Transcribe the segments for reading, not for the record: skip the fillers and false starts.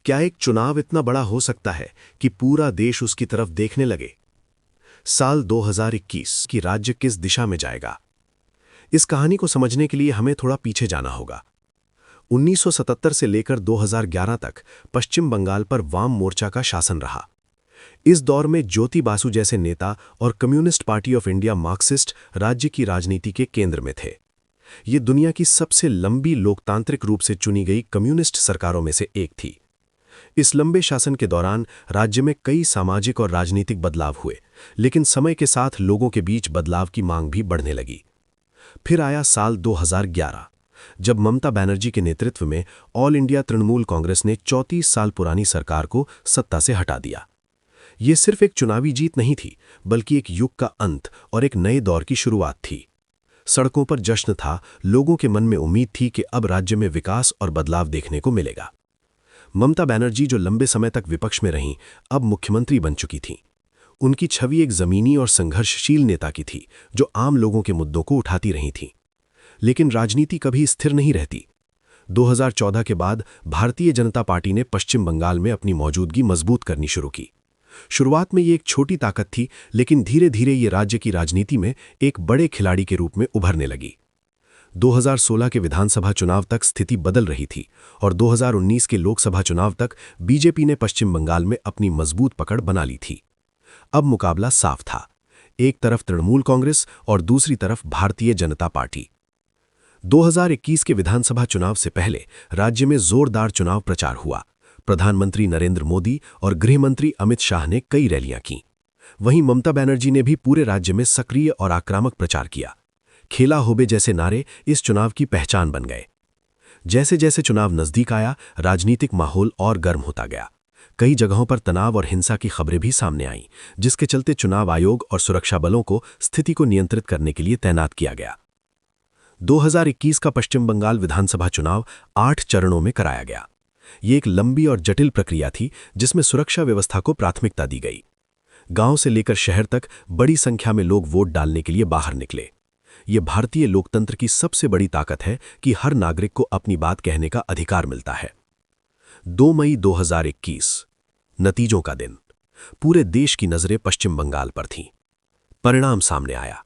क्या एक चुनाव इतना बड़ा हो सकता है कि पूरा देश उसकी तरफ देखने लगे? साल 2021 की राज्य किस दिशा में जाएगा? इस कहानी को समझने के लिए हमें थोड़ा पीछे जाना होगा। 1977 से लेकर 2011 तक पश्चिम बंगाल पर वाम मोर्चा का शासन रहा। इस दौर में ज्योति बासु जैसे नेता और communist party of India Marxist राज्य की राजनीति के केंद्र में थे। ये दुनिया की सबसे लंबी लोकतांत्रिक रूप से चुनी गई कम्युनिस्ट सरकारों में से एक थी। इस लंबे शासन के दौरान राज्य में कई सामाजिक और राजनीतिक बदलाव हुए, लेकिन समय के साथ लोगों के बीच बदलाव की मांग भी बढ़ने लगी। फिर आया साल 2011, जब ममता बनर्जी के नेतृत्व में ऑल इंडिया तृणमूल कांग्रेस ने 34 साल पुरानी सरकार को सत्ता से हटा दिया। ये सिर्फ एक चुनावी जीत नहीं थी, बल्कि एक युग का अंत और एक नए दौर की शुरुआत थी। सड़कों पर जश्न था, लोगों के मन में उम्मीद थी कि अब राज्य में विकास और बदलाव देखने को मिलेगा। ममता बनर्जी, जो लंबे समय तक विपक्ष में रहीं, अब मुख्यमंत्री बन चुकी थीं। उनकी छवि एक जमीनी और संघर्षशील नेता की थी, जो आम लोगों के मुद्दों को उठाती रही थीं। लेकिन राजनीति कभी स्थिर नहीं रहती। 2014 के बाद भारतीय जनता पार्टी ने पश्चिम बंगाल में अपनी मौजूदगी मजबूत करनी शुरू की। शुरुआत में ये एक छोटी ताकत थी, लेकिन धीरे धीरे ये राज्य की राजनीति में एक बड़े खिलाड़ी के रूप में उभरने लगी। 2016 के विधानसभा चुनाव तक स्थिति बदल रही थी और 2019 के लोकसभा चुनाव तक बीजेपी ने पश्चिम बंगाल में अपनी मजबूत पकड़ बना ली थी। अब मुकाबला साफ था, एक तरफ तृणमूल कांग्रेस और दूसरी तरफ भारतीय जनता पार्टी। 2021 के विधानसभा चुनाव से पहले राज्य में जोरदार चुनाव प्रचार हुआ। प्रधानमंत्री नरेंद्र मोदी और गृहमंत्री अमित शाह ने कई रैलियां की। वहीं ममता बनर्जी ने भी पूरे राज्य में सक्रिय और आक्रामक प्रचार किया। खेला होबे जैसे नारे इस चुनाव की पहचान बन गए। जैसे जैसे चुनाव नजदीक आया, राजनीतिक माहौल और गर्म होता गया। कई जगहों पर तनाव और हिंसा की खबरें भी सामने आईं, जिसके चलते चुनाव आयोग और सुरक्षा बलों को स्थिति को नियंत्रित करने के लिए तैनात किया गया। 2021 का पश्चिम बंगाल विधानसभा चुनाव 8 चरणों में कराया गया। ये एक लंबी और जटिल प्रक्रिया थी, जिसमें सुरक्षा व्यवस्था को प्राथमिकता दी गई। गांव से लेकर शहर तक बड़ी संख्या में लोग वोट डालने के लिए बाहर निकले। ये भारतीय लोकतंत्र की सबसे बड़ी ताकत है कि हर नागरिक को अपनी बात कहने का अधिकार मिलता है। 2 मई 2021, नतीजों का दिन। पूरे देश की नजरें पश्चिम बंगाल पर थीं। परिणाम सामने आया।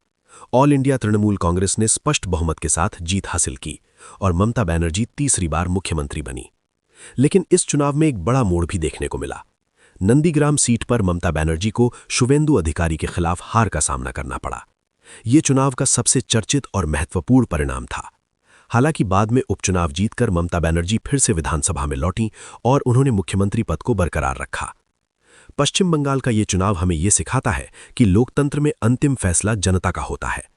ऑल इंडिया तृणमूल कांग्रेस ने स्पष्ट बहुमत के साथ जीत हासिल की और ममता बनर्जी तीसरी बार मुख्यमंत्री बनी। लेकिन इस चुनाव में एक बड़ा मोड़ भी देखने को मिला। नंदीग्राम सीट पर ममता बनर्जी को शुवेंदु अधिकारी के खिलाफ हार का सामना करना पड़ा। ये चुनाव का सबसे चर्चित और महत्वपूर्ण परिणाम था। हालांकि बाद में उपचुनाव जीतकर ममता बनर्जी फिर से विधानसभा में लौटी और उन्होंने मुख्यमंत्री पद को बरकरार रखा। पश्चिम बंगाल का ये चुनाव हमें ये सिखाता है कि लोकतंत्र में अंतिम फैसला जनता का होता है।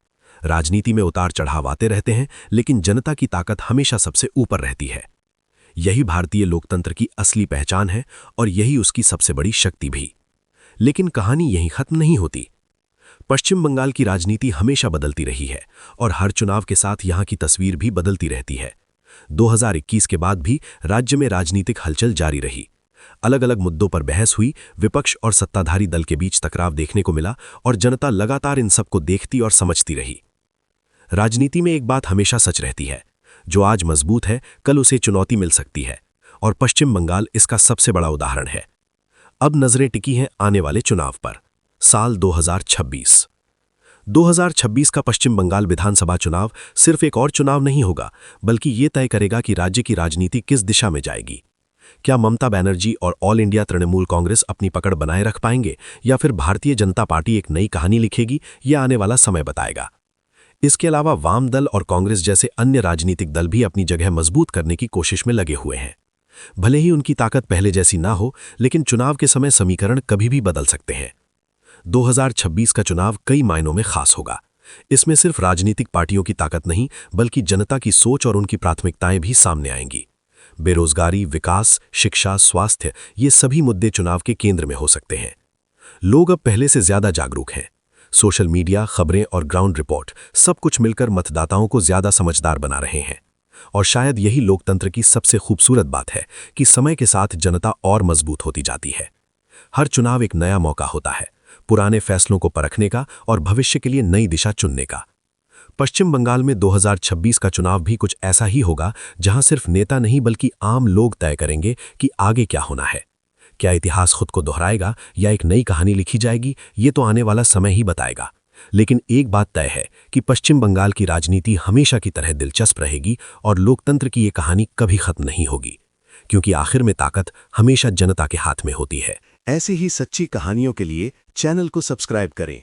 राजनीति में उतार चढ़ाव आते रहते हैं, लेकिन जनता की ताकत हमेशा सबसे ऊपर रहती है। यही भारतीय लोकतंत्र की असली पहचान है और यही उसकी सबसे बड़ी शक्ति भी। लेकिन कहानी यहीं खत्म नहीं होती। पश्चिम बंगाल की राजनीति हमेशा बदलती रही है और हर चुनाव के साथ यहां की तस्वीर भी बदलती रहती है। 2021 के बाद भी राज्य में राजनीतिक हलचल जारी रही। अलग अलग मुद्दों पर बहस हुई, विपक्ष और सत्ताधारी दल के बीच टकराव देखने को मिला और जनता लगातार इन सबको देखती और समझती रही। राजनीति में एक बात हमेशा सच रहती है, जो आज मजबूत है, कल उसे चुनौती मिल सकती है, और पश्चिम बंगाल इसका सबसे बड़ा उदाहरण है। अब नजरें टिकी हैं आने वाले चुनाव पर। साल 2026। 2026 का पश्चिम बंगाल विधानसभा चुनाव सिर्फ एक और चुनाव नहीं होगा, बल्कि ये तय करेगा कि राज्य की राजनीति किस दिशा में जाएगी। क्या ममता बनर्जी और ऑल इंडिया तृणमूल कांग्रेस अपनी पकड़ बनाए रख पाएंगे, या फिर भारतीय जनता पार्टी एक नई कहानी लिखेगी? यह आने वाला समय बताएगा। इसके अलावा वाम दल और कांग्रेस जैसे अन्य राजनीतिक दल भी अपनी जगह मजबूत करने की कोशिश में लगे हुए हैं। भले ही उनकी ताकत पहले जैसी ना हो, लेकिन चुनाव के समय समीकरण कभी भी बदल सकते हैं। 2026 का चुनाव कई मायनों में खास होगा। इसमें सिर्फ राजनीतिक पार्टियों की ताकत नहीं, बल्कि जनता की सोच और उनकी प्राथमिकताएं भी सामने आएंगी। बेरोजगारी, विकास, शिक्षा, स्वास्थ्य, ये सभी मुद्दे चुनाव के केंद्र में हो सकते हैं। लोग अब पहले से ज्यादा जागरूक हैं। सोशल मीडिया, खबरें और ग्राउंड रिपोर्ट सब कुछ मिलकर मतदाताओं को ज्यादा समझदार बना रहे हैं। और शायद यही लोकतंत्र की सबसे खूबसूरत बात है कि समय के साथ जनता और मजबूत होती जाती है। हर चुनाव एक नया मौका होता है, पुराने फैसलों को परखने का और भविष्य के लिए नई दिशा चुनने का। पश्चिम बंगाल में 2026 का चुनाव भी कुछ ऐसा ही होगा, जहां सिर्फ नेता नहीं बल्कि आम लोग तय करेंगे कि आगे क्या होना है। क्या इतिहास खुद को दोहराएगा या एक नई कहानी लिखी जाएगी, ये तो आने वाला समय ही बताएगा। लेकिन एक बात तय है कि पश्चिम बंगाल की राजनीति हमेशा की तरह दिलचस्प रहेगी और लोकतंत्र की ये कहानी कभी खत्म नहीं होगी, क्योंकि आखिर में ताकत हमेशा जनता के हाथ में होती है। ऐसी ही सच्ची कहानियों के लिए चैनल को सब्सक्राइब करें।